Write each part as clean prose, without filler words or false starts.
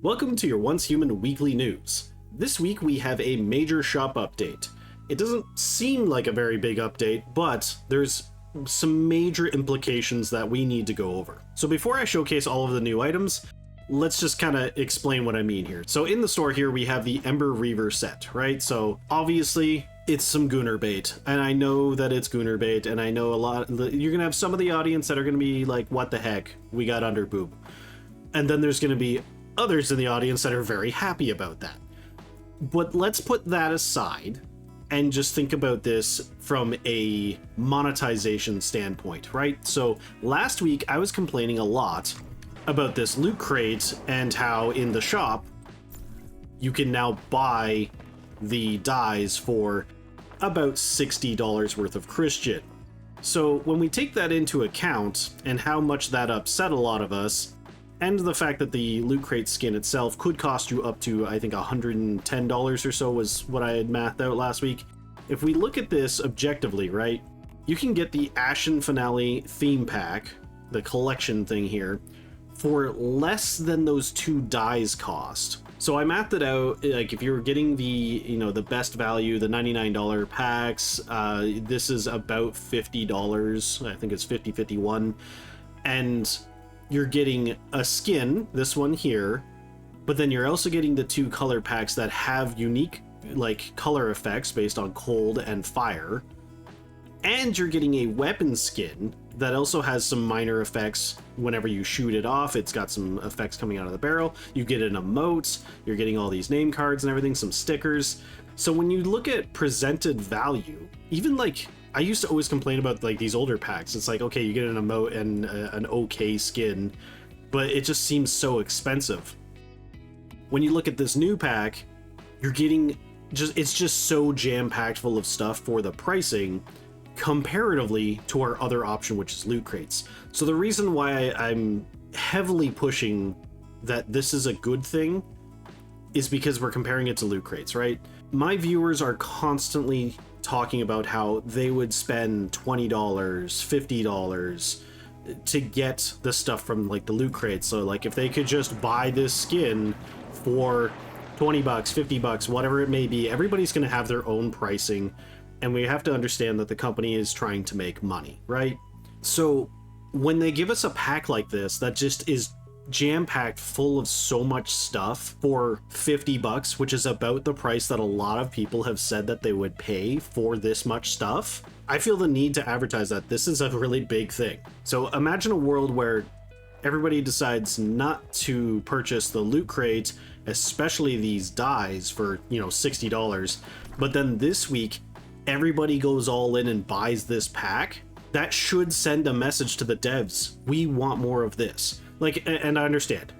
Welcome to your Once Human Weekly News. This week we have a major shop update. It doesn't seem like a very big update, but there's some major implications that we need to go over. So before I showcase all of the new items, let's just kind of explain what I mean here. So in the store here we have the Ember Reaver Set, right? So obviously it's some Gooner bait, and I know that it's Gooner bait, and I know you're gonna have some of the audience that are gonna be like, what the heck, we got underboob. And then there's gonna be others in the audience that are very happy about that. But let's put that aside and just think about this from a monetization standpoint, right? So last week I was complaining a lot about this loot crate and how in the shop you can now buy the dyes for about $60 worth of Christian. So when we take that into account and how much that upset a lot of us, and the fact that the loot crate skin itself could cost you up to, I think, $110 or so was what I had mathed out last week. If we look at this objectively, right, you can get the Ashen finale theme pack, the collection thing here, for less than those two dyes cost. So I mathed it out, like if you were getting the, the best value, the $99 packs, this is about $50. I think it's $50.51. And you're getting a skin, this one here, but then you're also getting the two color packs that have unique like color effects based on cold and fire, and you're getting a weapon skin that also has some minor effects whenever you shoot it off. It's got some effects coming out of the barrel. You get an emote, you're getting all these name cards and everything, some stickers. So when you look at presented value, even like I used to always complain about like these older packs. It's like, okay, you get an emote and an okay skin, but it just seems so expensive. When you look at this new pack, you're getting it's just so jam-packed full of stuff for the pricing comparatively to our other option, which is loot crates. So the reason why I'm heavily pushing that this is a good thing is because we're comparing it to loot crates, right? My viewers are constantly talking about how they would spend $20, $50 to get the stuff from like the loot crates. So like if they could just buy this skin for $20, $50, whatever it may be, everybody's going to have their own pricing, and we have to understand that the company is trying to make money, right? So when they give us a pack like this that just is jam-packed full of so much stuff for $50, which is about the price that a lot of people have said that they would pay for this much stuff, I feel the need to advertise that this is a really big thing. So imagine a world where everybody decides not to purchase the loot crate, especially these dyes for, $60, but then this week everybody goes all in and buys this pack. That should send a message to the devs. We want more of this. Like, and I understand,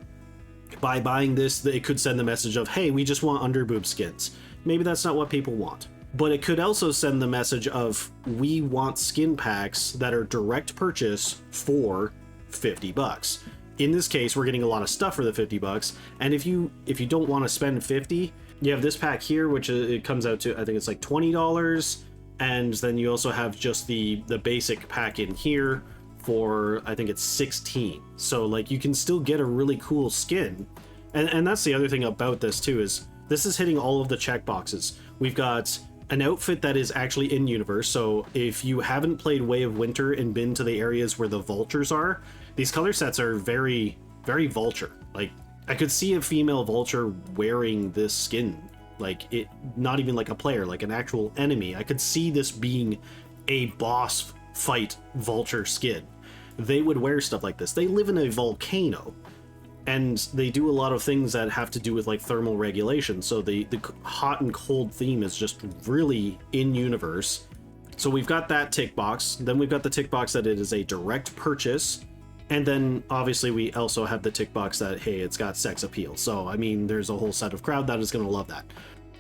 by buying this, it could send the message of, hey, we just want underboob skins. Maybe that's not what people want. But it could also send the message of, we want skin packs that are direct purchase for $50. In this case, we're getting a lot of stuff for the $50. And if you don't want to spend $50, you have this pack here, which it comes out to, I think it's like $20. And then you also have just the basic pack in here for, I think it's $16. So like you can still get a really cool skin. And that's the other thing about this too, is this is hitting all of the checkboxes. We've got an outfit that is actually in universe. So if you haven't played Way of Winter and been to the areas where the vultures are, these color sets are very, very vulture. Like I could see a female vulture wearing this skin, like it, not even like a player, like an actual enemy. I could see this being a boss fight vulture skin. They would wear stuff like this. They live in a volcano, and they do a lot of things that have to do with like thermal regulation. So the hot and cold theme is just really in universe. So we've got that tick box. Then we've got the tick box that it is a direct purchase. And then obviously we also have the tick box that, hey, it's got sex appeal. So, I mean, there's a whole set of crowd that is going to love that.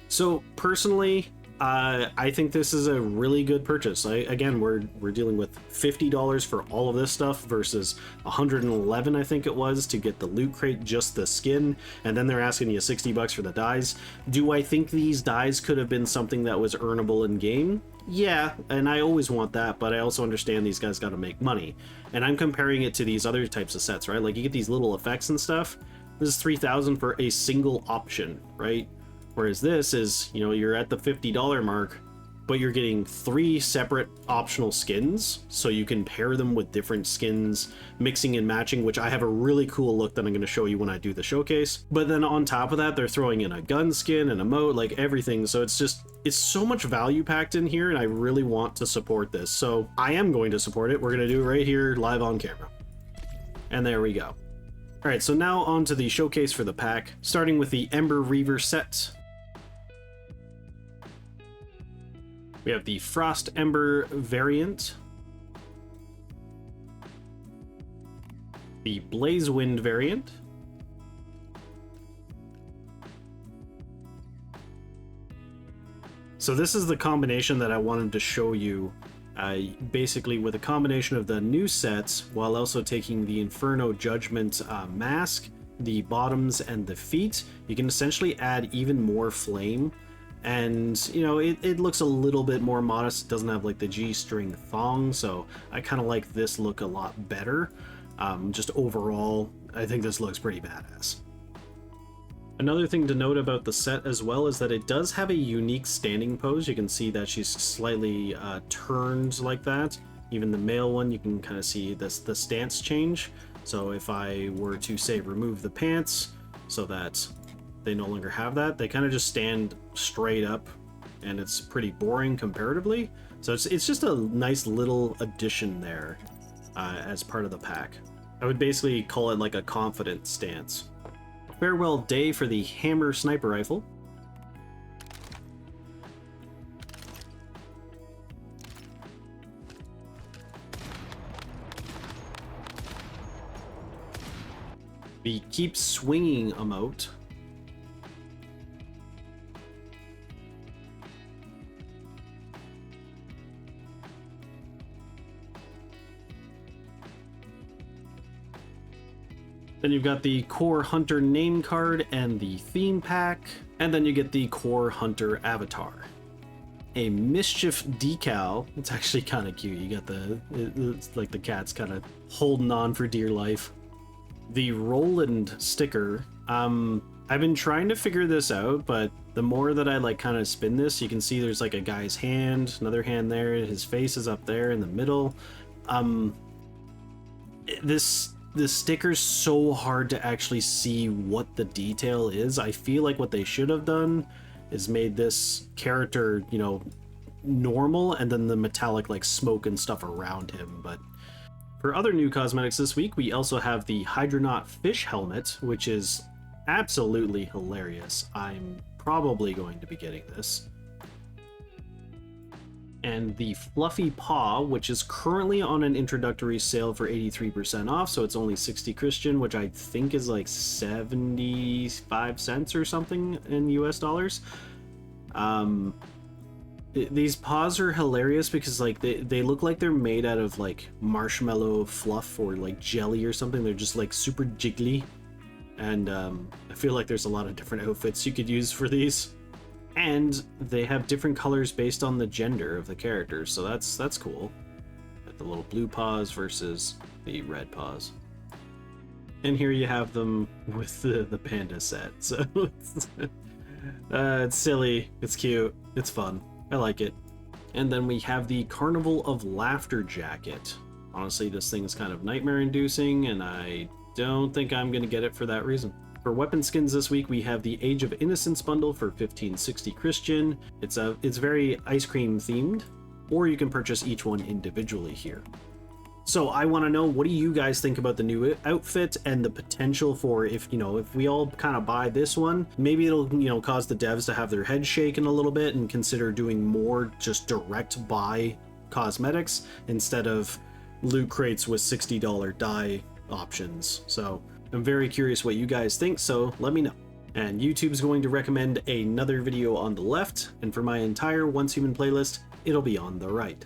So personally, I think this is a really good purchase. Again, we're dealing with $50 for all of this stuff versus $111, I think it was, to get the loot crate, just the skin, and then they're asking you $60 for the dyes. Do I think these dyes could have been something that was earnable in game? Yeah, and I always want that, but I also understand these guys got to make money. And I'm comparing it to these other types of sets, right? Like you get these little effects and stuff. This is 3,000 for a single option, right? Whereas this is, you know, you're at the $50 mark, but you're getting 3 separate optional skins, so you can pair them with different skins, mixing and matching, which I have a really cool look that I'm going to show you when I do the showcase. But then on top of that, they're throwing in a gun skin, an emote, like everything. So it's so much value packed in here, and I really want to support this. So I am going to support it. We're going to do it right here live on camera. And there we go. All right, so now on to the showcase for the pack, starting with the Ember Reaver Set. We have the Frost Ember Variant, the Blazewind Variant, so this is the combination that I wanted to show you, basically with a combination of the new sets while also taking the Inferno Judgment mask, the bottoms and the feet. You can essentially add even more flame. And, you know, it looks a little bit more modest. It doesn't have like the G-string thong, so I kind of like this look a lot better. Just overall, I think this looks pretty badass. Another thing to note about the set as well is that it does have a unique standing pose. You can see that she's slightly turned like that. Even the male one, you can kind of see the stance change. So if I were to say remove the pants so that they no longer have that, they kind of just stand straight up, and it's pretty boring comparatively. So it's just a nice little addition there as part of the pack. I would basically call it like a confident stance. Farewell Day for the HAMR sniper rifle. The Keep Swinging emote. Then you've got the Core Hunter name card and the theme pack, and then you get the Core Hunter avatar. A Mischief decal. It's actually kind of cute. You got it's like the cat's kind of holding on for dear life. The Roland sticker. I've been trying to figure this out, but the more that I like kind of spin this, you can see there's like a guy's hand, another hand there, his face is up there in the middle. The sticker's so hard to actually see what the detail is. I feel like what they should have done is made this character, you know, normal, and then the metallic like smoke and stuff around him. But for other new cosmetics this week, we also have the Hydronaut fish helmet, which is absolutely hilarious. I'm probably going to be getting this. And the Fluffy Paw, which is currently on an introductory sale for 83% off, so it's only 60 Christian, which I think is like 75 cents or something in US dollars. These paws are hilarious because like they look like they're made out of like marshmallow fluff or like jelly or something. They're just like super jiggly, and I feel like there's a lot of different outfits you could use for these. And they have different colors based on the gender of the characters, so that's cool. Like the little blue paws versus the red paws. And here you have them with the panda set. So it's silly, it's cute, it's fun. I like it. And then we have the Carnival of Laughter jacket. Honestly, this thing is kind of nightmare-inducing, and I don't think I'm gonna get it for that reason. For weapon skins this week, we have the Age of Innocence bundle for 1560 Christian. It's very ice cream themed, or you can purchase each one individually here. So I want to know, what do you guys think about the new outfit and the potential for, if we all kind of buy this one, maybe it'll cause the devs to have their heads shaken a little bit and consider doing more just direct buy cosmetics instead of loot crates with $60 dye options. So I'm very curious what you guys think, so let me know. And YouTube's going to recommend another video on the left, and for my entire Once Human playlist, it'll be on the right.